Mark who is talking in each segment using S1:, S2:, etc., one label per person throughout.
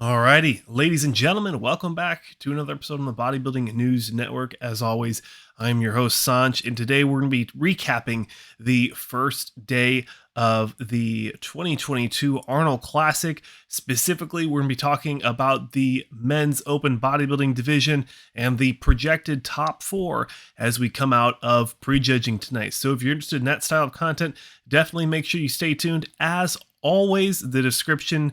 S1: Alrighty, ladies and gentlemen, welcome back to another episode on the Bodybuilding News Network. As always, I'm your host, Saunch, and today we're going to be recapping the first day of the 2022 Arnold Classic. Specifically, we're going to be talking about the men's open bodybuilding division and the projected top four as we come out of prejudging tonight. So if you're interested in that style of content, definitely make sure you stay tuned. As always, the description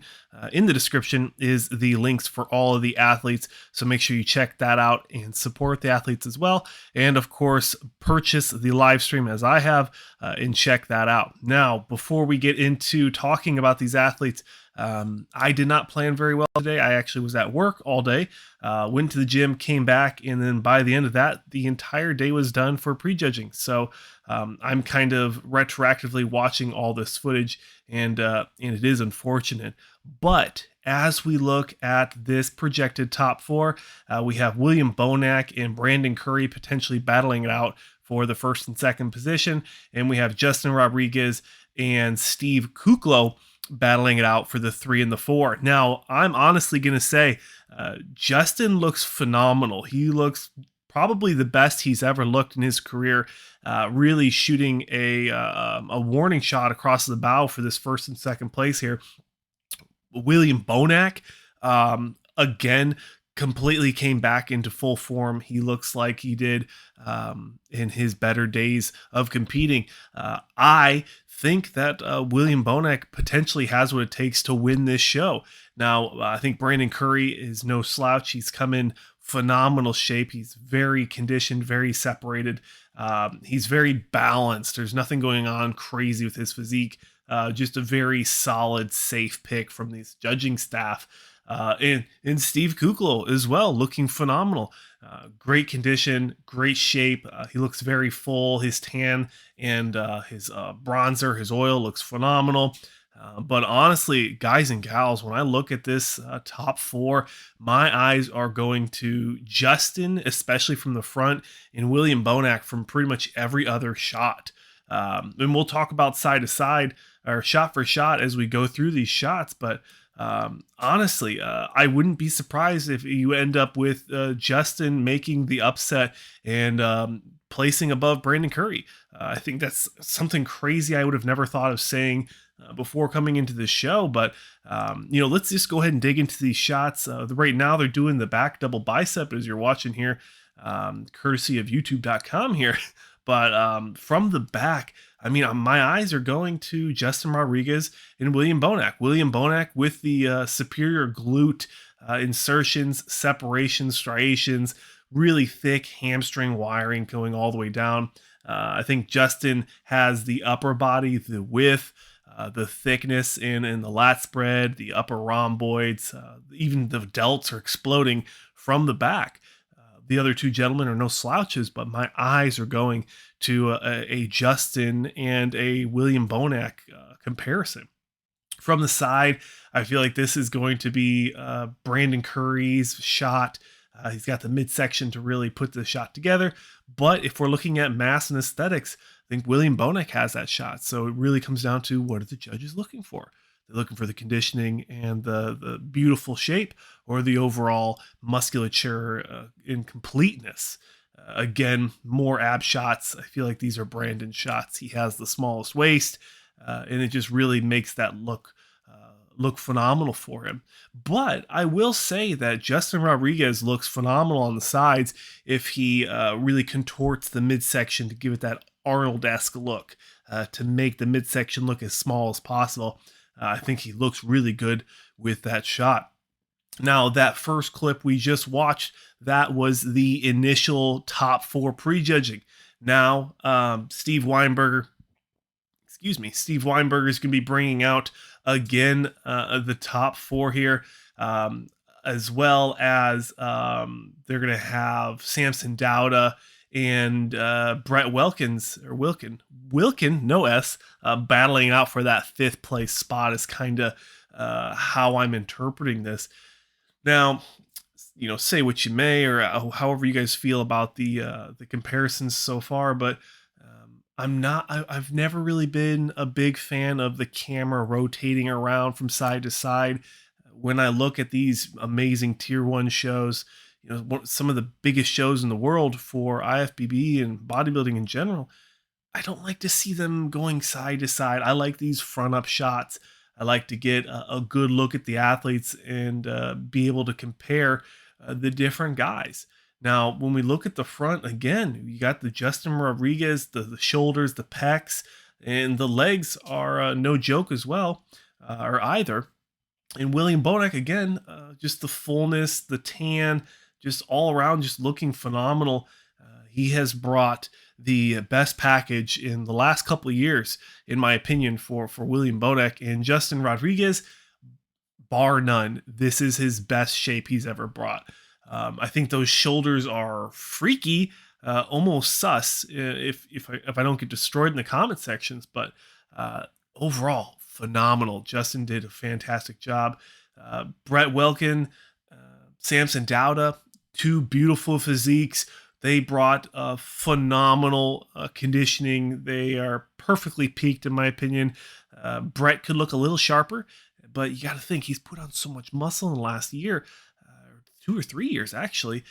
S1: in the description is the links for all of the athletes, so make sure you check that out and support the athletes as well, and of course purchase the live stream as I have, and check that out. Now, before we get into talking about these athletes, I did not plan very well today. I actually was at work all day, went to the gym, came back, and then by the end of that, the entire day was done for prejudging. So I'm kind of retroactively watching all this footage, and it is unfortunate. But as we look at this projected top four, we have William Bonac and Brandon Curry potentially battling it out for the first and second position, and we have Justin Rodriguez and Steve Kuclo battling it out for the 3 and the 4. Now, I'm honestly going to say Justin looks phenomenal. He looks probably the best he's ever looked in his career, really shooting a warning shot across the bow for this first and second place here. William Bonac, again, completely came back into full form. He looks like he did in his better days of competing. I think that William Bonac potentially has what it takes to win this show. Now, I think Brandon Curry is no slouch. He's come in phenomenal shape. He's very conditioned, very separated. He's very balanced. There's nothing going on crazy with his physique. Just a very solid, safe pick from these judging staff. And Steve Kuclo as well, looking phenomenal. Great condition, great shape. He looks very full. His tan and his bronzer, his oil looks phenomenal. But honestly, guys and gals, when I look at this top four, my eyes are going to Justin, especially from the front, and William Bonac from pretty much every other shot. And we'll talk about side to side or shot for shot as we go through these shots. But honestly, I wouldn't be surprised if you end up with Justin making the upset and placing above Brandon Curry. I think that's something crazy I would have never thought of saying before coming into the show. But let's just go ahead and dig into these shots. Right now, they're doing the back double bicep as you're watching here, courtesy of YouTube.com here. But from the back, I mean, my eyes are going to Justin Rodriguez and William Bonac. William Bonac with the superior glute insertions, separations, striations, really thick hamstring wiring going all the way down. I think Justin has the upper body, the width, the thickness in the lat spread, the upper rhomboids, even the delts are exploding from the back. The other two gentlemen are no slouches, but my eyes are going to a Justin and a William Bonac comparison. From the side, I feel like this is going to be Brandon Curry's shot. He's got the midsection to really put the shot together. But if we're looking at mass and aesthetics, I think William Bonac has that shot. So it really comes down to, what are the judges looking for? They're looking for the conditioning and the beautiful shape, or the overall musculature in completeness. Again, more ab shots. I feel like these are Brandon shots. He has the smallest waist, and it just really makes that look phenomenal for him. But I will say that Justin Rodriguez looks phenomenal on the sides if he really contorts the midsection to give it that Arnold-esque look, to make the midsection look as small as possible. I think he looks really good with that shot. Now, that first clip we just watched, that was the initial top four prejudging. Now, Steve Weinberger is going to be bringing out again the top four here, as well as they're going to have Samson Dauda and Brett Wilkin, no S, battling out for that fifth place spot is kind of how I'm interpreting this. Now, say what you may, or however you guys feel about the comparisons so far, but I've never really been a big fan of the camera rotating around from side to side. When I look at these amazing tier one shows, some of the biggest shows in the world for IFBB and bodybuilding in general, I don't like to see them going side to side. I like these front up shots. I like to get a good look at the athletes and be able to compare the different guys. Now, when we look at the front again, you got the Justin Rodriguez, the shoulders, the pecs, and the legs are no joke as well, or either. And William Bonac again, just the fullness, the tan, just all around, just looking phenomenal. He has brought the best package in the last couple of years, in my opinion, for William Bonac. And Justin Rodriguez, bar none, this is his best shape he's ever brought. I think those shoulders are freaky, almost sus if I don't get destroyed in the comment sections. But overall, phenomenal. Justin did a fantastic job. Brett Wilkin, Samson Dauda, two beautiful physiques. They brought phenomenal conditioning. They are perfectly peaked, in my opinion. Brett could look a little sharper, but you got to think he's put on so much muscle in the last year, 2 or 3 years, actually.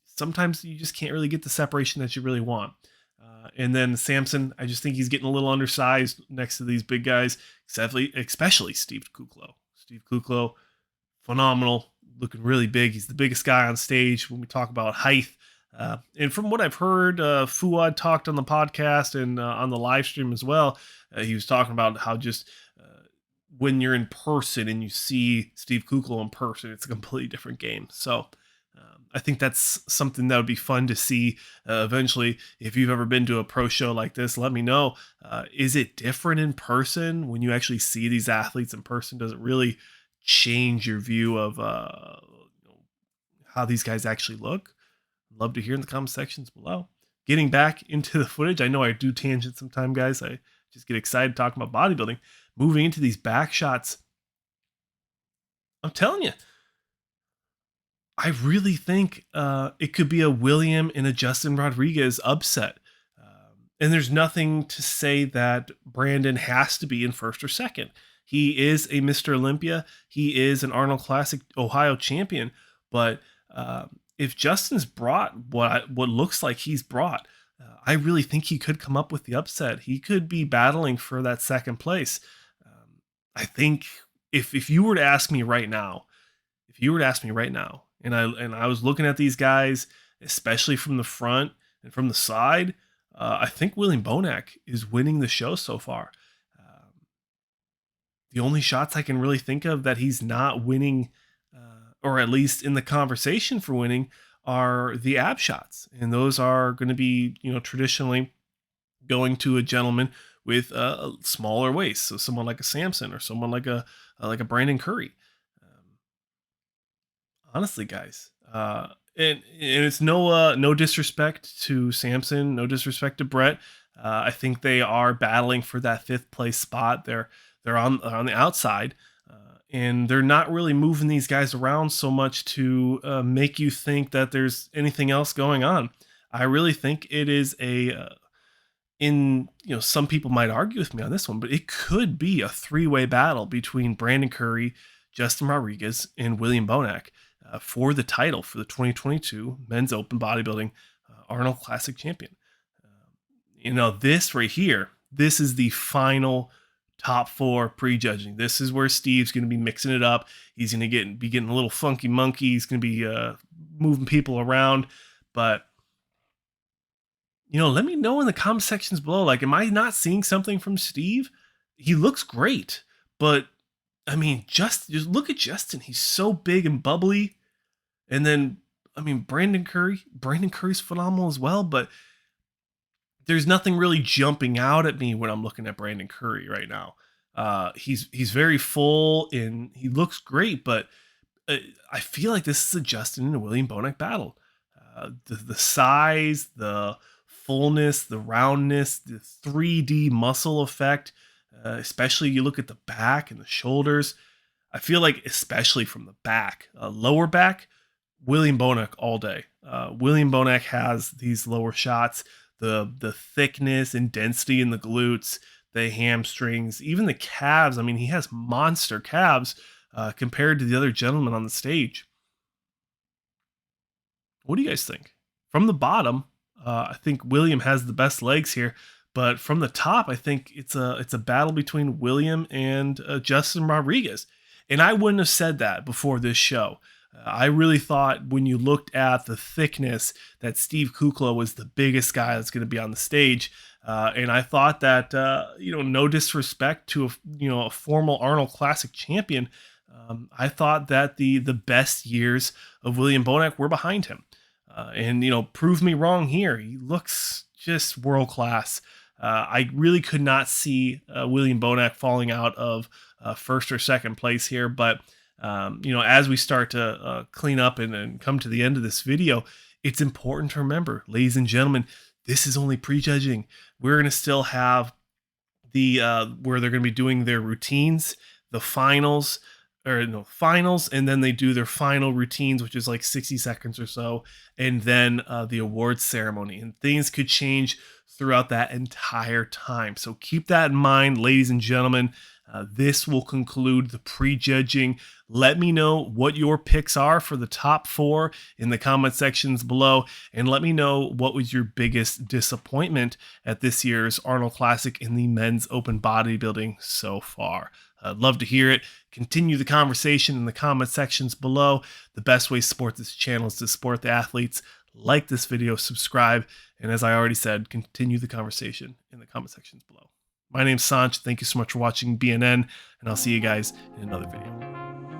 S1: Sometimes you just can't really get the separation that you really want. And then Samson, I just think he's getting a little undersized next to these big guys, especially Steve Kuclo. Steve Kuclo, phenomenal, looking really big. He's the biggest guy on stage when we talk about height. And from what I've heard, Fuad talked on the podcast and on the live stream as well. He was talking about how just when you're in person and you see Steve Kuclo in person, it's a completely different game. So I think that's something that would be fun to see eventually. If you've ever been to a pro show like this, let me know. Is it different in person when you actually see these athletes in person? Does it really change your view of how these guys actually look? Love to hear in the comment sections below. Getting back into the footage, I know I do tangent sometime, guys. I just get excited talking about bodybuilding. Moving into these back shots, I'm telling you, I really think it could be a William and a Justin Rodriguez upset. And there's nothing to say that Brandon has to be in first or second. He is a Mr. Olympia. He is an Arnold Classic Ohio champion. But if Justin's brought what looks like he's brought, I really think he could come up with the upset. He could be battling for that second place. I think if you were to ask me right now, and I was looking at these guys, especially from the front and from the side, I think William Bonac is winning the show so far. The only shots I can really think of that he's not winning, or at least in the conversation for winning, are the ab shots. And those are going to be, traditionally going to a gentleman with a smaller waist. So someone like a Samson or someone like a Brandon Curry. Honestly, guys, and it's no disrespect to Samson, no disrespect to Brett. I think they are battling for that 5th place spot. They're on the outside, and they're not really moving these guys around so much to make you think that there's anything else going on. I really think it is some people might argue with me on this one, but it could be a 3-way battle between Brandon Curry, Justin Rodriguez, and William Bonac for the title for the 2022 Men's Open Bodybuilding Arnold Classic Champion. This right here, this is the final top 4 prejudging. This is where Steve's going to be mixing it up. He's going to be getting a little funky monkey. He's going to be moving people around. But let me know in the comment sections below. Like, am I not seeing something from Steve? He looks great, but I mean, just look at Justin. He's so big and bubbly. And then, Brandon Curry's phenomenal as well, but there's nothing really jumping out at me when I'm looking at Brandon Curry right now. He's very full and he looks great, but I feel like this is a Justin and a William Bonac battle. The size, the fullness, the roundness, the 3D muscle effect, especially you look at the back and the shoulders. I feel like, especially from the back, lower back, William Bonac all day. William Bonac has these lower shots, the thickness and density in the glutes, the hamstrings, even the calves. He has monster calves, compared to the other gentlemen on the stage. What do you guys think? From the bottom, I think William has the best legs here, but from the top, I think it's a battle between William and Justin Rodriguez. And I wouldn't have said that before this show. I really thought when you looked at the thickness that Steve Kuclo was the biggest guy that's going to be on the stage. And I thought that, no disrespect to a formal Arnold Classic champion, I thought that the best years of William Bonac were behind him. And prove me wrong here. He looks just world class. I really could not see William Bonac falling out of first or second place here. But as we start to clean up and come to the end of this video, it's important to remember, ladies and gentlemen, this is only prejudging. We're going to still have the where they're going to be doing their routines, the finals, and then they do their final routines, which is like 60 seconds or so, and then the awards ceremony. And things could change throughout that entire time. So keep that in mind, ladies and gentlemen. This will conclude the prejudging. Let me know what your picks are for the top 4 in the comment sections below, and let me know what was your biggest disappointment at this year's Arnold Classic in the men's open bodybuilding so far. I'd love to hear it. Continue the conversation in the comment sections below. The best way to support this channel is to support the athletes. Like this video, subscribe, and as I already said, continue the conversation in the comment sections below. My name's Saunch. Thank you so much for watching BNN, and I'll see you guys in another video.